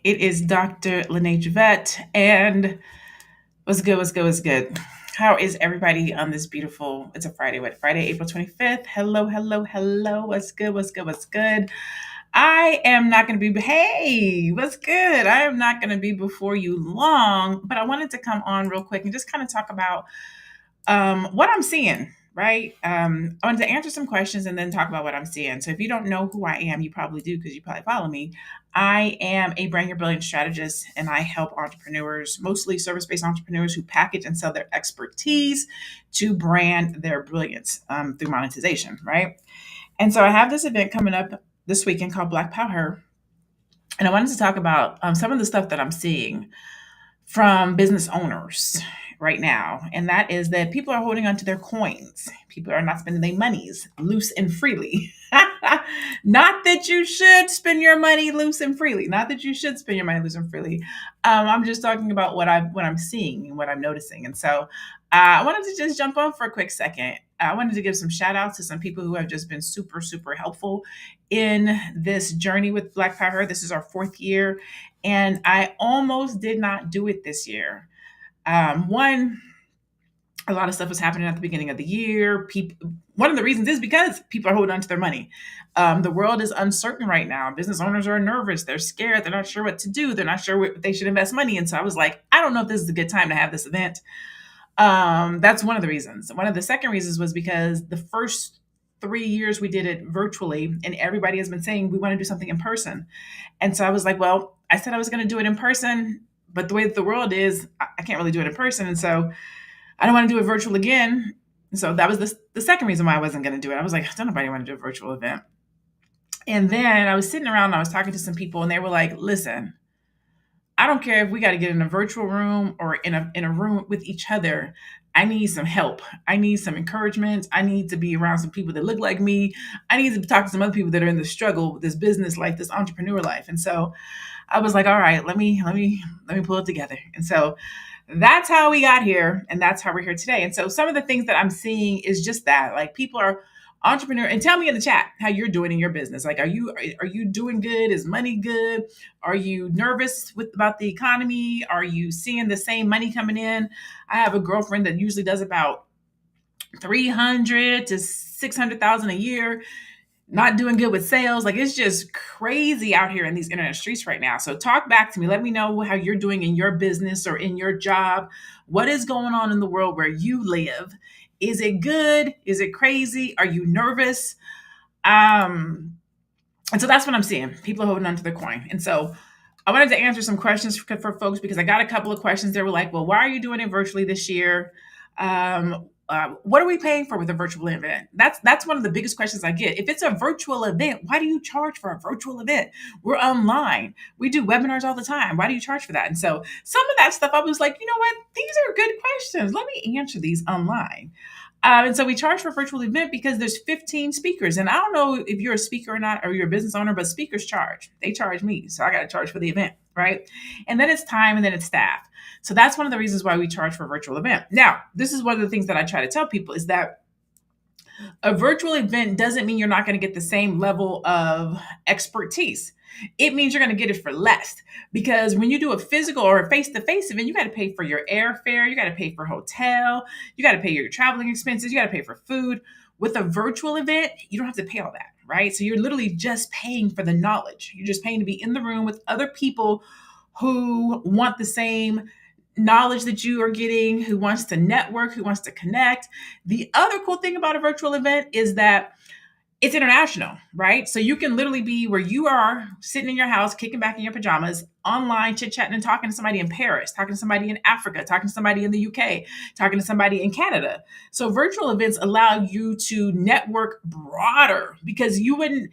It is Dr. Lene Javette, and what's good, what's good, what's good? How is everybody on this beautiful, it's a Friday, Friday, April 25th. Hello, hello, hello. What's good, what's good, what's good? I am not going to be, hey, what's good? I am not going to be before you long, but I wanted to come on real quick and just kind of talk about what I'm seeing, right? I wanted to answer some questions and then talk about what I'm seeing. So if you don't know who I am, you probably do because you probably follow me. I am a brand your brilliant strategist, and I help entrepreneurs, mostly service-based entrepreneurs, who package and sell their expertise to brand their brilliance through monetization, right? And so I have this event coming up this weekend called Black PowHER, and I wanted to talk about some of the stuff that I'm seeing from business owners right now, and that is that people are holding on to their coins. People are not spending their monies loose and freely. Not that you should spend your money loose and freely. Not that you should spend your money loose and freely. I'm just talking about what I'm seeing and what I'm noticing. And so I wanted to just jump on for a quick second. I wanted to give some shout outs to some people who have just been super, super helpful in this journey with Black Power. This is our fourth year, and I almost did not do it this year. One, a lot of stuff was happening at the beginning of the year. One of the reasons is because people are holding on to their money. The world is uncertain right now. Business owners are nervous. They're scared. They're not sure what to do. They're not sure what they should invest money in. So I was like, I don't know if this is a good time to have this event. That's one of the reasons. One of the second reasons was because the first 3 years we did it virtually, and everybody has been saying we want to do something in person. And so I was like, well, I said I was going to do it in person, but the way that the world is, I can't really do it in person. And so I don't want to do it virtual again. So that was the second reason why I wasn't going to do it. I was like, don't nobody want to do a virtual event. And then I was sitting around and I was talking to some people, and they were like, listen, I don't care if we got to get in a virtual room or in a room with each other. I need some help. I need some encouragement. I need to be around some people that look like me. I need to talk to some other people that are in the struggle with this business life, this entrepreneur life. And so I was like, all right, let me pull it together. And so that's how we got here, and that's how we're here today. And so some of the things that I'm seeing is just that, like, people are entrepreneur, and tell me in the chat how you're doing in your business. Like, are you doing good? Is money good? Are you nervous about the economy? Are you seeing the same money coming in? I have a girlfriend that usually does about 300 to 600,000 a year, not doing good with sales. Like, it's just crazy out here in these internet streets right now. So talk back to me. Let me know how you're doing in your business or in your job. What is going on in the world where you live? Is it good? Is it crazy? Are you nervous? And so that's what I'm seeing. People are holding on to their coin. And so I wanted to answer some questions for folks, because I got a couple of questions. They were like, well, why are you doing it virtually this year? What are we paying for with a virtual event? That's one of the biggest questions I get. If it's a virtual event, why do you charge for a virtual event? We're online. We do webinars all the time. Why do you charge for that? And so some of that stuff, I was like, you know what? These are good questions. Let me answer these online. And so we charge for a virtual event because there's 15 speakers. And I don't know if you're a speaker or not, or you're a business owner, but speakers charge. They charge me. So I got to charge for the event, right? And then it's time, and then it's staff. So that's one of the reasons why we charge for a virtual event. Now, this is one of the things that I try to tell people, is that a virtual event doesn't mean you're not going to get the same level of expertise. It means you're going to get it for less, because when you do a physical or a face-to-face event, you got to pay for your airfare, you got to pay for hotel, you got to pay your traveling expenses, you got to pay for food. With a virtual event, you don't have to pay all that, right? So you're literally just paying for the knowledge. You're just paying to be in the room with other people who want the same knowledge that you are getting, who wants to network, who wants to connect. The other cool thing about a virtual event is that it's international, right? So you can literally be where you are, sitting in your house, kicking back in your pajamas, online, chit-chatting and talking to somebody in Paris, talking to somebody in Africa, talking to somebody in the UK, talking to somebody in Canada. So virtual events allow you to network broader, because you wouldn't,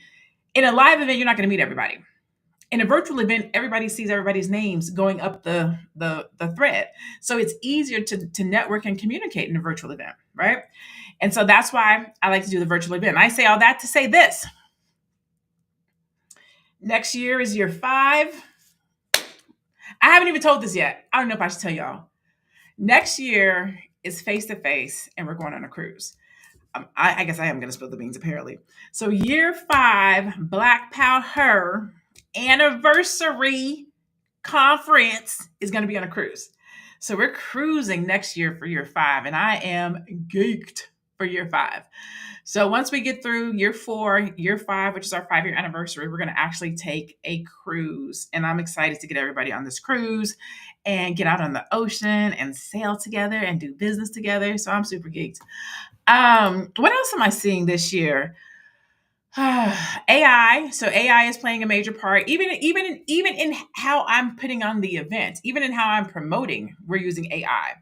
in a live event, you're not going to meet everybody. In a virtual event, everybody sees everybody's names going up the thread. So it's easier to network and communicate in a virtual event, right? And so that's why I like to do the virtual event. I say all that to say this. Next year is year 5. I haven't even told this yet. I don't know if I should tell y'all. Next year is face-to-face, and we're going on a cruise. I guess I am going to spill the beans, apparently. So year 5, Black PowHER anniversary conference is going to be on a cruise. So we're cruising next year for year 5, and I am geeked for year 5. So once we get through year 4, year 5, which is our 5-year anniversary, we're going to actually take a cruise. And I'm excited to get everybody on this cruise and get out on the ocean and sail together and do business together. So I'm super geeked. What else am I seeing this year? AI. So AI is playing a major part, even in how I'm putting on the event, even in how I'm promoting. We're using AI,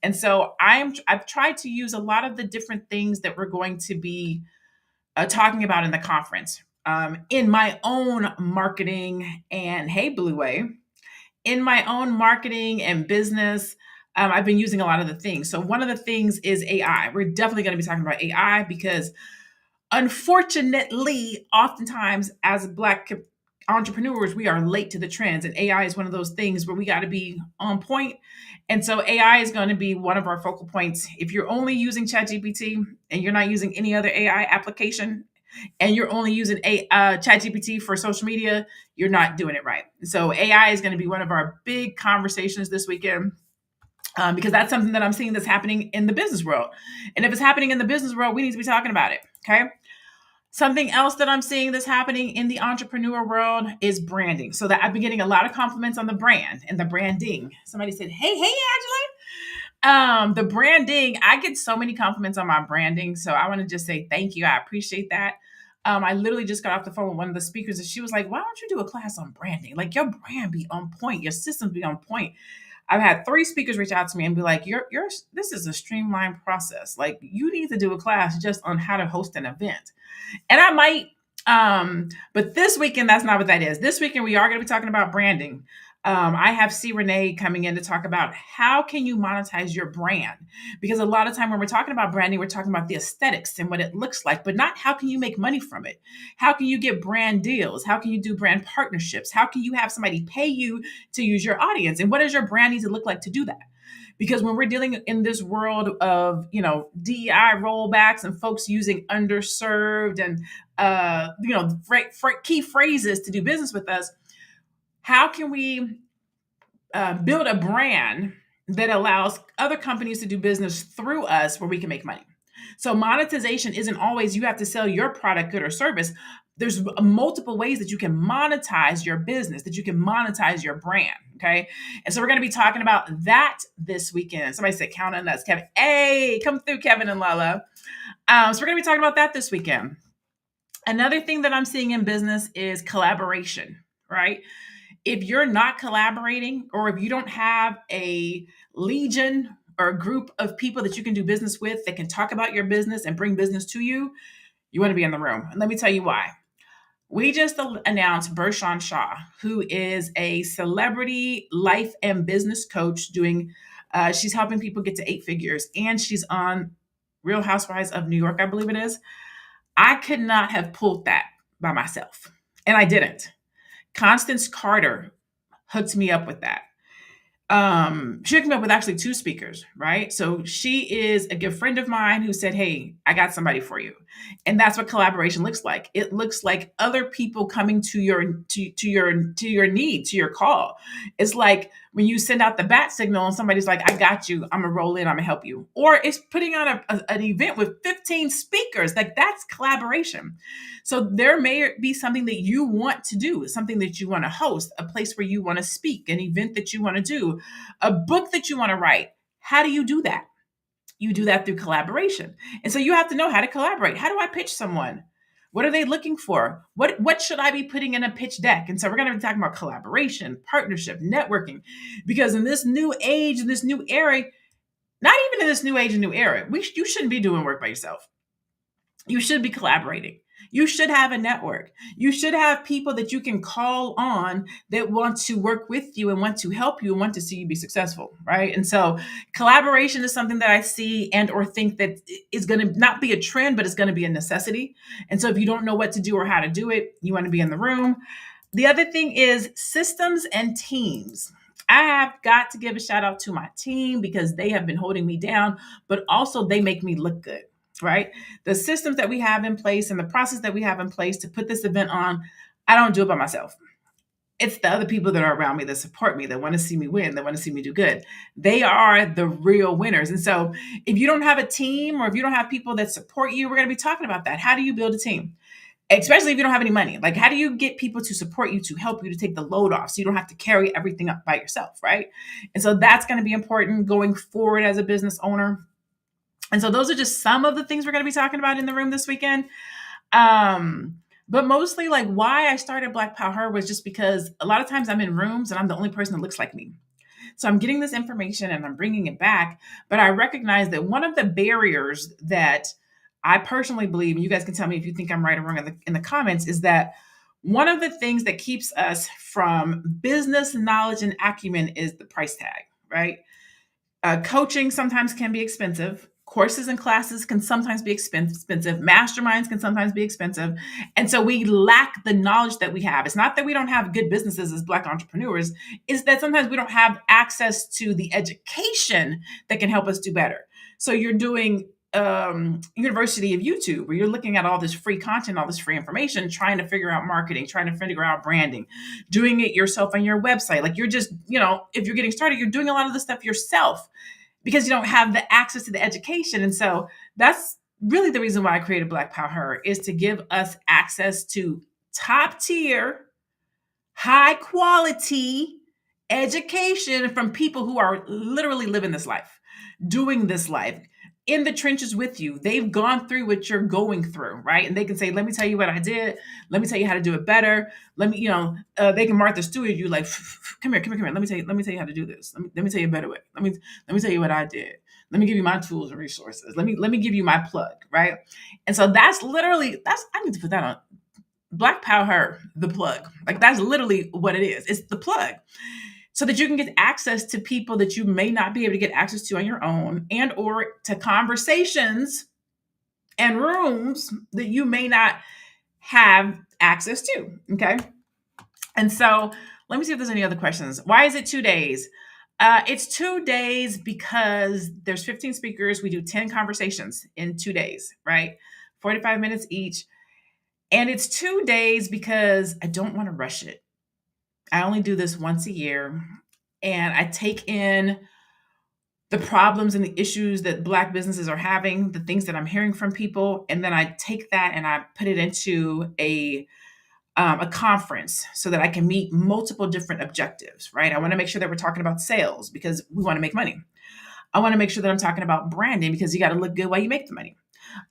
and so I've tried to use a lot of the different things that we're going to be talking about in the conference, in my own marketing and hey, Blue Way, in my own marketing and business. I've been using a lot of the things. So one of the things is AI. We're definitely going to be talking about AI because unfortunately, oftentimes as Black entrepreneurs, we are late to the trends, and AI is one of those things where we got to be on point. And so AI is going to be one of our focal points. If you're only using ChatGPT and you're not using any other AI application, and you're only using ChatGPT for social media, you're not doing it right. So AI is going to be one of our big conversations this weekend. Because that's something that I'm seeing that's happening in the business world. And if it's happening in the business world, we need to be talking about it. Okay. Something else that I'm seeing that's happening in the entrepreneur world is branding. So that I've been getting a lot of compliments on the brand and the branding. Somebody said, hey, Angela. The branding, I get so many compliments on my branding. So I want to just say thank you. I appreciate that. I literally just got off the phone with one of the speakers and she was like, why don't you do a class on branding? Like your brand be on point, your systems be on point. I've had 3 speakers reach out to me and be like, this is a streamlined process. Like you need to do a class just on how to host an event. And I might, but this weekend, that's not what that is. This weekend, we are going to be talking about branding. I have C. Renee coming in to talk about how can you monetize your brand? Because a lot of time when we're talking about branding, we're talking about the aesthetics and what it looks like, but not how can you make money from it? How can you get brand deals? How can you do brand partnerships? How can you have somebody pay you to use your audience? And what does your brand need to look like to do that? Because when we're dealing in this world of DEI rollbacks and folks using underserved and key phrases to do business with us, how can we build a brand that allows other companies to do business through us where we can make money? So monetization isn't always you have to sell your product, good, or service. There's multiple ways that you can monetize your business, that you can monetize your brand. Okay. And so we're going to be talking about that this weekend. Somebody said, count on us, Kevin. Hey, come through, Kevin and Lala. So we're going to be talking about that this weekend. Another thing that I'm seeing in business is collaboration, right? If you're not collaborating, or if you don't have a legion or a group of people that you can do business with that can talk about your business and bring business to you, you want to be in the room. And let me tell you why. We just announced Bershawn Shaw, who is a celebrity life and business coach she's helping people get to 8 figures, and she's on Real Housewives of New York, I believe it is. I could not have pulled that by myself, and I didn't. Constance Carter hooked me up with that. She hooked me up with actually 2 speakers, right? So she is a good friend of mine who said, hey, I got somebody for you. And that's what collaboration looks like. It looks like other people coming to your need, to your call. It's like when you send out the bat signal and somebody's like, I got you, I'm gonna roll in, I'm gonna help you. Or it's putting on an event with 15 speakers. Like that's collaboration. So there may be something that you want to do, something that you want to host, a place where you want to speak, an event that you want to do, a book that you want to write. How do you do that? You do that through collaboration. And so you have to know how to collaborate. How do I pitch someone? What are they looking for? What should I be putting in a pitch deck? And so we're going to be talking about collaboration, partnership, networking, because in this new age, in this new era, not even in this new age and new era, you shouldn't be doing work by yourself. You should be collaborating. You should have a network. You should have people that you can call on that want to work with you and want to help you and want to see you be successful, right? And so collaboration is something that I see and or think that is going to not be a trend, but it's going to be a necessity. And so if you don't know what to do or how to do it, you want to be in the room. The other thing is systems and teams. I have got to give a shout out to my team because they have been holding me down, but also they make me look good. Right? The systems that we have in place and the process that we have in place to put this event on, I don't do it by myself. It's the other people that are around me that support me, that want to see me win, that want to see me do good. They are the real winners. And so if you don't have a team, or if you don't have people that support you, we're going to be talking about that. How do you build a team? Especially if you don't have any money. Like, how do you get people to support you, to help you, to take the load off, so you don't have to carry everything up by yourself, right? And so that's going to be important going forward as a business owner. And so those are just some of the things we're going to be talking about in the room this weekend. But mostly, like, why I started Black PowHER was just because a lot of times I'm in rooms and I'm the only person that looks like me. So I'm getting this information and I'm bringing it back. But I recognize that one of the barriers that I personally believe, and you guys can tell me if you think I'm right or wrong in the comments, is that one of the things that keeps us from business knowledge and acumen is the price tag, right? Coaching sometimes can be expensive. Courses and classes can sometimes be expensive. Masterminds can sometimes be expensive. And so we lack the knowledge that we have. It's not that we don't have good businesses as Black entrepreneurs, it's that sometimes we don't have access to the education that can help us do better. So you're doing University of YouTube, where you're looking at all this free content, all this free information, trying to figure out marketing, trying to figure out branding, doing it yourself on your website. Like, you're just, if you're getting started, you're doing a lot of the stuff yourself because you don't have the access to the education. And so that's really the reason why I created Black PowHER, is to give us access to top tier, high quality education from people who are literally living this life, doing this life, in the trenches with you. They've gone through what you're going through, right? And they can say, let me tell you what I did. Let me tell you how to do it better. Let me, they can Martha Stewart you, like, come here. Let me tell you how to do this. Let me tell you a better way. Let me tell you what I did. Let me give you my tools and resources. Let me give you my plug, right? And so I need to put that on Black PowHER, the plug. Like, that's literally what it is. It's the plug, so that you can get access to people that you may not be able to get access to on your own, and or to conversations and rooms that you may not have access to. Okay. And so let me see if there's any other questions. Why is it 2 days? It's 2 days because there's 15 speakers. We do 10 conversations in 2 days, right? 45 minutes each. And it's 2 days because I don't want to rush it. I only do this once a year, and I take in the problems and the issues that Black businesses are having, the things that I'm hearing from people, and then I take that and I put it into a conference so that I can meet multiple different objectives, right? I want to make sure that we're talking about sales because we want to make money. I want to make sure that I'm talking about branding because you got to look good while you make the money.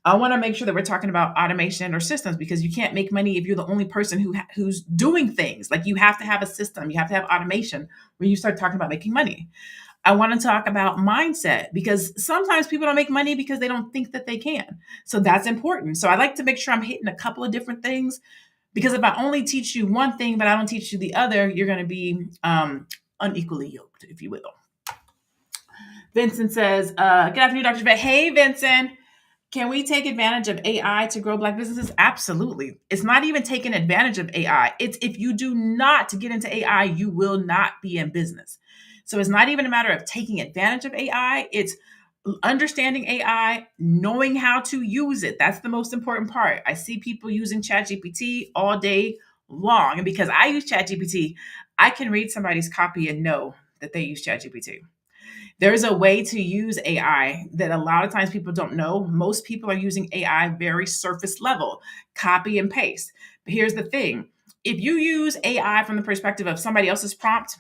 I want to make sure that we're talking about automation or systems because you can't make money if you're the only person who's doing things. Like, you have to have a system, you have to have automation when you start talking about making money. I want to talk about mindset because sometimes people don't make money because they don't think that they can. So that's important. So I like to make sure I'm hitting a couple of different things, because if I only teach you one thing, but I don't teach you the other, you're going to be unequally yoked, if you will. Vincent says, good afternoon, Dr. Vet. Hey, Vincent. Can we take advantage of AI to grow Black businesses? Absolutely. It's not even taking advantage of AI. It's, if you do not get into AI, you will not be in business. So it's not even a matter of taking advantage of AI. It's understanding AI, knowing how to use it. That's the most important part. I see people using ChatGPT all day long. And because I use ChatGPT, I can read somebody's copy and know that they use ChatGPT. There's a way to use AI that a lot of times people don't know. Most people are using AI very surface level, copy and paste. But here's the thing. If you use AI from the perspective of somebody else's prompt,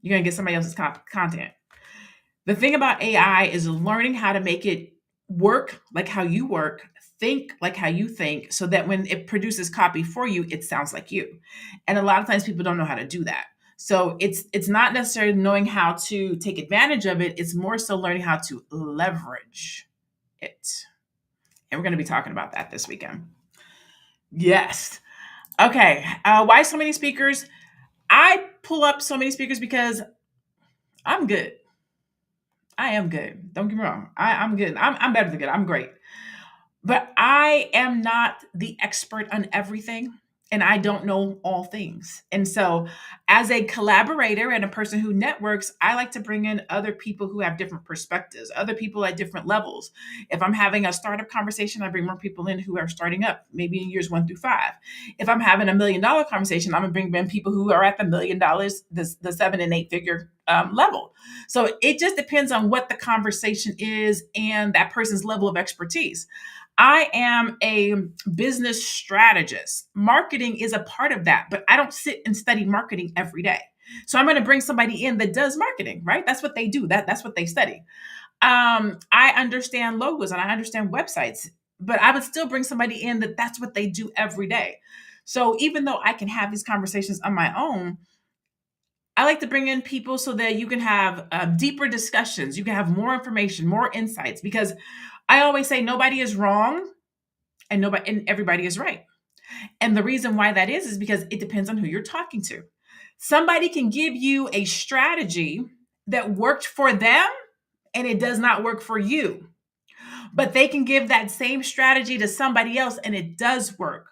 you're going to get somebody else's content. The thing about AI is learning how to make it work like how you work, think like how you think, so that when it produces copy for you, it sounds like you. And a lot of times people don't know how to do that. So it's not necessarily knowing how to take advantage of it. It's more so learning how to leverage it. And we're going to be talking about that this weekend. Yes. Okay. Why so many speakers? I pull up so many speakers because I'm good. I am good. Don't get me wrong. I'm good. I'm better than good. I'm great. But I am not the expert on everything. and I don't know all things. And so, as a collaborator and a person who networks, I like to bring in other people who have different perspectives, other people at different levels. If I'm having a startup conversation, I bring more people in who are starting up, maybe in years 1 through 5. If I'm having $1 million conversation, I'm gonna bring in people who are at the $1 million, the 7 and 8 figure level. So it just depends on what the conversation is and that person's level of expertise. I am a business strategist. Marketing is a part of that, but I don't sit and study marketing every day. So I'm going to bring somebody in that does marketing, right? That's what they do. That's what they study. I understand logos and I understand websites, but I would still bring somebody in that's what they do every day. So even though I can have these conversations on my own, I like to bring in people so that you can have deeper discussions. You can have more information, more insights, because I always say nobody is wrong and everybody is right. And the reason why that is because it depends on who you're talking to. Somebody can give you a strategy that worked for them and it does not work for you. But they can give that same strategy to somebody else and it does work.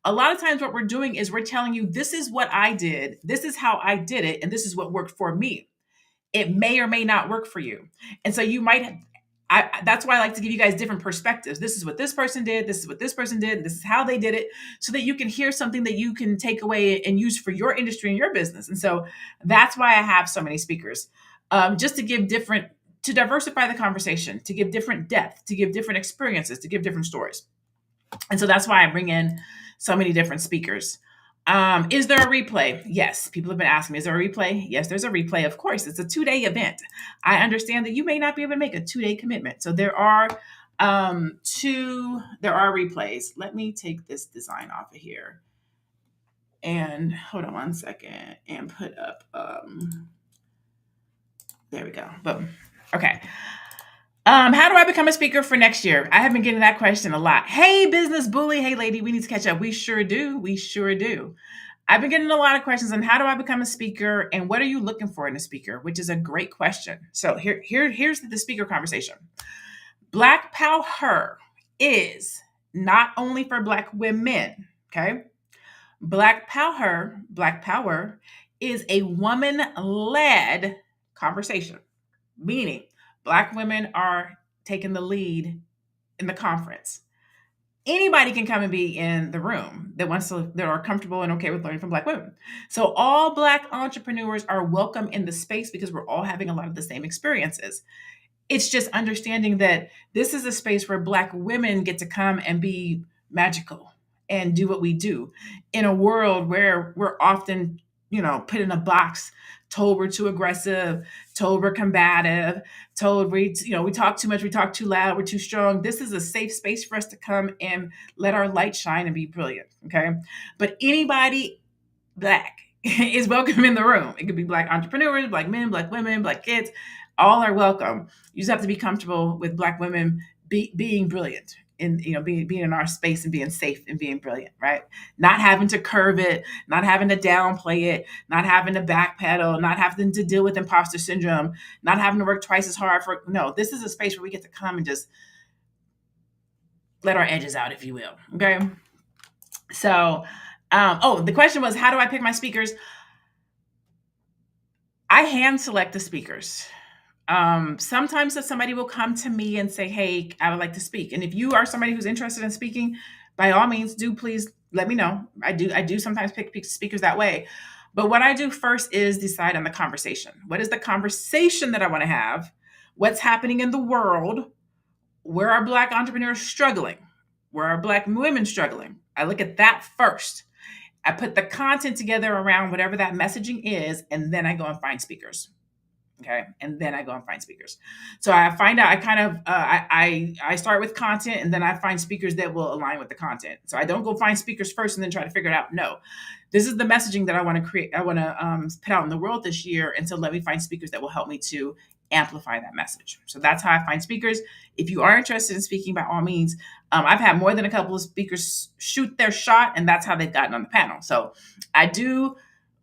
A lot of times, what we're doing is we're telling you, this is what I did, this is how I did it, and this is what worked for me. It may or may not work for you. And so you might that's why I like to give you guys different perspectives. This is what this person did, this is what this person did, this is how they did it, so that you can hear something that you can take away and use for your industry and your business. And so that's why I have so many speakers, just to give different, to diversify the conversation, to give different depth, to give different experiences, to give different stories. And so that's why I bring in so many different speakers. Is there a replay? Yes. People have been asking me, is there a replay? Yes, there's a replay. Of course, it's a 2-day event. I understand that you may not be able to make a 2-day commitment. So there are replays. Let me take this design off of here and hold on 1 second and put up, there we go. Boom. Okay. How do I become a speaker for next year? I have been getting that question a lot. Hey, business bully. Hey, lady, we need to catch up. We sure do. We sure do. I've been getting a lot of questions on how do I become a speaker and what are you looking for in a speaker, which is a great question. So here's the speaker conversation. Black PowHER is not only for Black women, okay? Black Power, is a woman-led conversation, meaning Black women are taking the lead in the conference. Anybody can come and be in the room that are comfortable and okay with learning from Black women. So all Black entrepreneurs are welcome in the space because we're all having a lot of the same experiences. It's just understanding that this is a space where Black women get to come and be magical and do what we do in a world where we're often, put in a box, told we're too aggressive, told we're combative, told we talk too much, we talk too loud, we're too strong. This is a safe space for us to come and let our light shine and be brilliant. Okay. But anybody Black is welcome in the room. It could be Black entrepreneurs, Black men, Black women, Black kids. All are welcome. You just have to be comfortable with Black women being brilliant and being in our space and being safe and being brilliant, right? Not having to curve it, not having to downplay it, not having to backpedal, not having to deal with imposter syndrome, not having to work twice as hard for. No, this is a space where we get to come and just let our edges out, if you will. Okay. So, the question was, how do I pick my speakers? I hand select the speakers. Sometimes if somebody will come to me and say, hey, I would like to speak. And if you are somebody who's interested in speaking, by all means, do please let me know. I do sometimes pick speakers that way. But what I do first is decide on the conversation. What is the conversation that I want to have? What's happening in the world? Where are Black entrepreneurs struggling? Where are Black women struggling? I look at that first. I put the content together around whatever that messaging is, and then I go and find speakers. Okay. And then I go and find speakers. So I find out, I start with content and then I find speakers that will align with the content. So I don't go find speakers first and then try to figure it out. No, this is the messaging that I want to create. I want to put out in the world this year. And so let me find speakers that will help me to amplify that message. So that's how I find speakers. If you are interested in speaking, by all means, I've had more than a couple of speakers shoot their shot and that's how they've gotten on the panel. So I do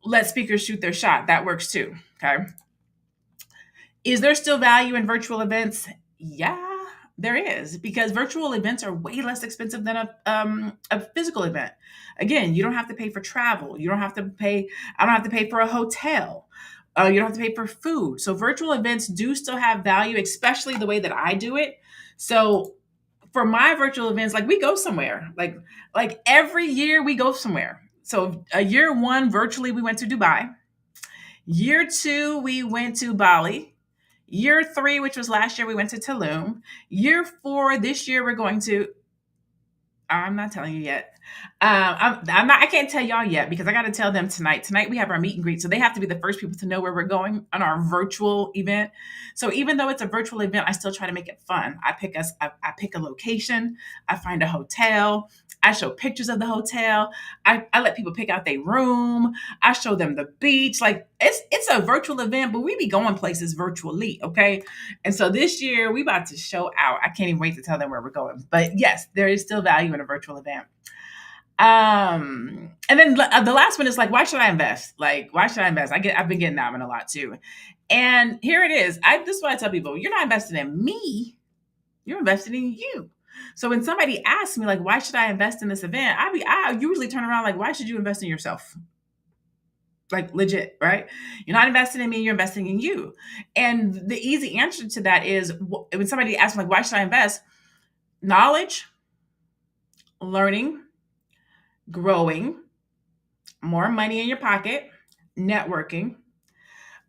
let speakers shoot their shot. That works too. Okay. Is there still value in virtual events? Yeah, There is, because virtual events are way less expensive than a physical event. Again, you don't have to pay for travel. You don't have to pay. I don't have to pay for a hotel. You don't have to pay for food. So virtual events do still have value, especially the way that I do it. So for my virtual events, like we go somewhere, like every year we go somewhere. So a year one virtually we went to Dubai. Year two we went to Bali. Year three, which was last year, we went to Tulum. Year four, this year we're going to. I'm not telling you yet. I'm not. I can't tell y'all yet because I got to tell them tonight. Tonight we have our meet and greet, so they have to be the first people to know where we're going on our virtual event. So even though it's a virtual event, I still try to make it fun. I pick us. I pick a location. I find a hotel. I show pictures of the hotel. I let people pick out their room. I show them the beach. Like it's a virtual event, but we be going places virtually. Okay, and so this year we about to show out. I can't even wait to tell them where we're going. But yes, there is still value in a virtual event. And then the last one is like, why should I invest? Like, why should I invest? I've been getting that one a lot too. And here it is. This is what I tell people: you're not investing in me, you're investing in you. So when somebody asks me like, why should I invest in this event? I usually turn around like, why should you invest in yourself? Like legit, right? You're not investing in me, you're investing in you. And the easy answer to that is when somebody asks me like, why should I invest? Knowledge, learning, growing, more money in your pocket, networking,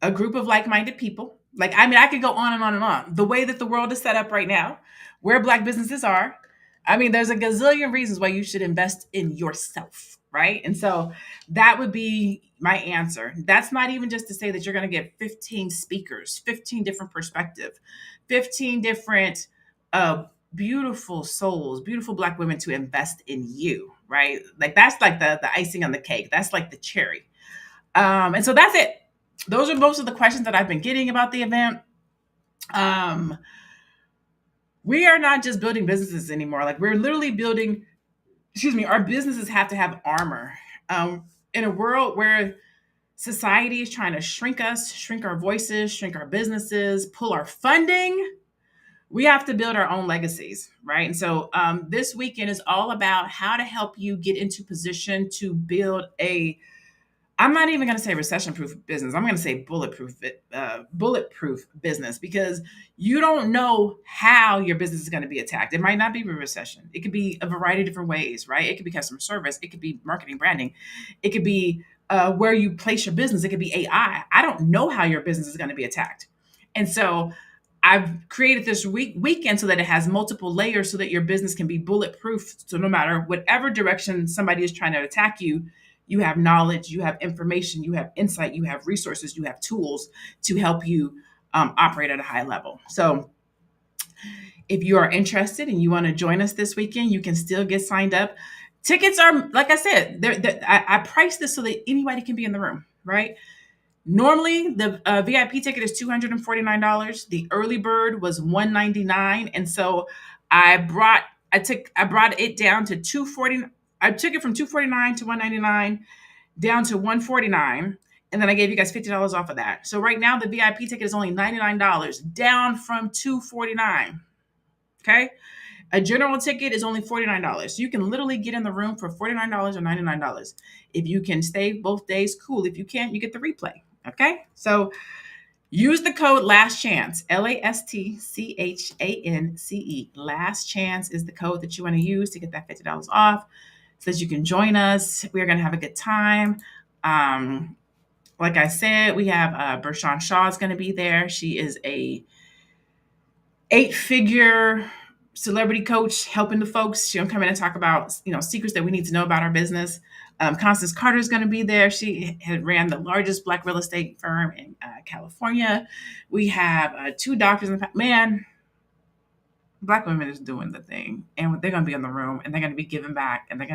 a group of like-minded people. Like, I mean, I could go on and on and on. The way that the world is set up right now, where Black businesses are, I mean, there's a gazillion reasons why you should invest in yourself, right? And so that would be my answer. That's not even just to say that you're going to get 15 speakers, 15 different perspectives, 15 different beautiful souls, beautiful Black women to invest in you, right? Like that's like the icing on the cake. That's like the cherry. And so that's it. Those are most of the questions that I've been getting about the event. We are not just building businesses anymore. Like we're literally building, excuse me, our businesses have to have armor. In a world where society is trying to shrink us, shrink our voices, shrink our businesses, pull our funding, we have to build our own legacies, right? And so this weekend is all about how to help you get into position to build I'm not even going to say recession-proof business. I'm going to say bulletproof business, because you don't know how your business is going to be attacked. It might not be a recession. It could be a variety of different ways, right? It could be customer service. It could be marketing, branding. It could be where you place your business. It could be AI. I don't know how your business is going to be attacked. And so I've created this weekend so that it has multiple layers so that your business can be bulletproof. So no matter whatever direction somebody is trying to attack you, you have knowledge, you have information, you have insight, you have resources, you have tools to help you operate at a high level. So if you are interested and you want to join us this weekend, you can still get signed up. Tickets are, like I said, I priced this so that anybody can be in the room, right? Normally, the VIP ticket is $249. The early bird was $199, and so I brought it down to $240. I took it from $249 to $199 down to $149, and then I gave you guys $50 off of that. So right now, the VIP ticket is only $99, down from $249. Okay. A general ticket is only $49. So you can literally get in the room for $49 or $99. If you can stay both days, cool. If you can't, you get the replay. Okay. So use the code LAST CHANCE, LASTCHANCE. Last Chance is the code that you want to use to get that $50 off so that you can join us. We are going to have a good time. Like I said, we have Bershawn Shaw is going to be there. She is a 8-figure celebrity coach helping the folks. She'll come in and talk about, secrets that we need to know about our business. Constance Carter is going to be there. She had ran the largest Black real estate firm in California. We have 2 doctors in the man. Black women is doing the thing, and they're going to be in the room, and they're going to be giving back, and this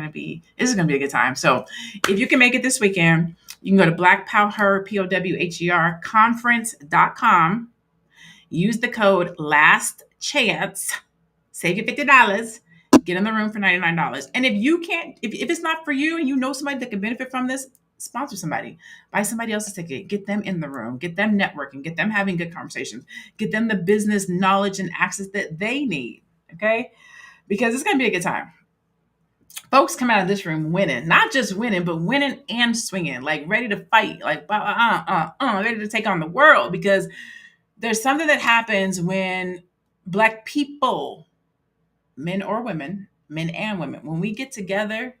is going to be a good time. So if you can make it this weekend, you can go to Black PowHER, POWHER conference.com. Use the code LAST CHANCE, save your $50, get in the room for $99. And if you can't, if it's not for you and you know somebody that can benefit from this, sponsor somebody, buy somebody else's ticket, get them in the room, get them networking, get them having good conversations, get them the business knowledge and access that they need. Okay. Because it's going to be a good time. Folks come out of this room winning, not just winning, but winning and swinging, like ready to fight, like ready to take on the world. Because there's something that happens when Black people, men or women, men and women, when we get together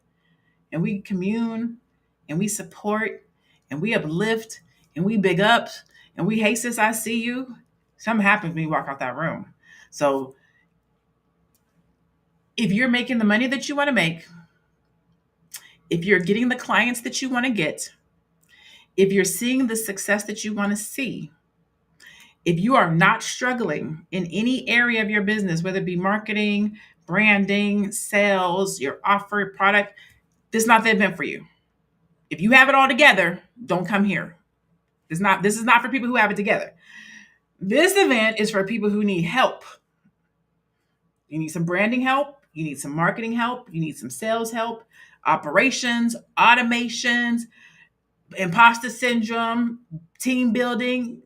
and we commune and we support and we uplift and we big up and we, hey sis, I see you. Something happens when you walk out that room. So if you're making the money that you want to make, if you're getting the clients that you want to get, if you're seeing the success that you want to see, if you are not struggling in any area of your business, whether it be marketing, branding, sales, your offered product, this is not the event for you. If you have it all together, don't come here. This is not for people who have it together. This event is for people who need help. You need some branding help, you need some marketing help, you need some sales help, operations, automations, imposter syndrome, team building.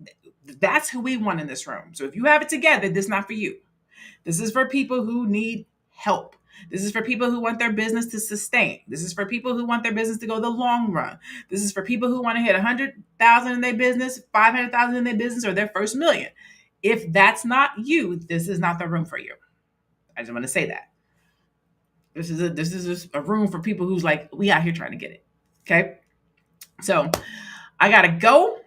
That's who we want in this room. So if you have it together, this is not for you. This is for people who need help. This is for people who want their business to sustain. This is for people who want their business to go the long run. This is for people who want to hit 100,000 in their business, 500,000 in their business, or their first million. If that's not you, this is not the room for you. I just want to say that. This is just a room for people who's like, we out here trying to get it. Okay. So I gotta go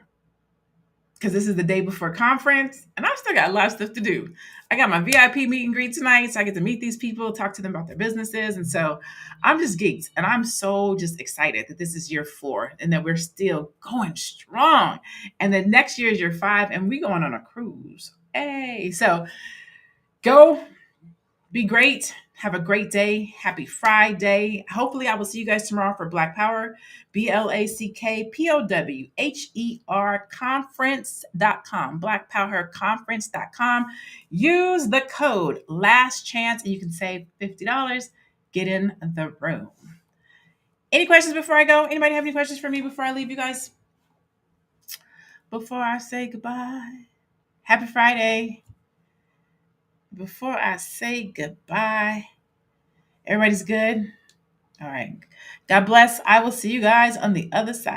because this is the day before conference and I've still got a lot of stuff to do. I got my VIP meet and greet tonight, so I get to meet these people, talk to them about their businesses. And so I'm just geeked and I'm so just excited that this is year 4 and that we're still going strong. And then next year is year 5 and we going on a cruise. Hey, so go be great. Have a great day. Happy Friday. Hopefully, I will see you guys tomorrow for Black Power, BlackPowHER conference.com, blackpowherconference.com. Use the code last chance and you can save $50. Get in the room. Any questions before I go? Anybody have any questions for me before I leave you guys? Before I say goodbye. Happy Friday. Before I say goodbye. Everybody's good? All right. God bless. I will see you guys on the other side.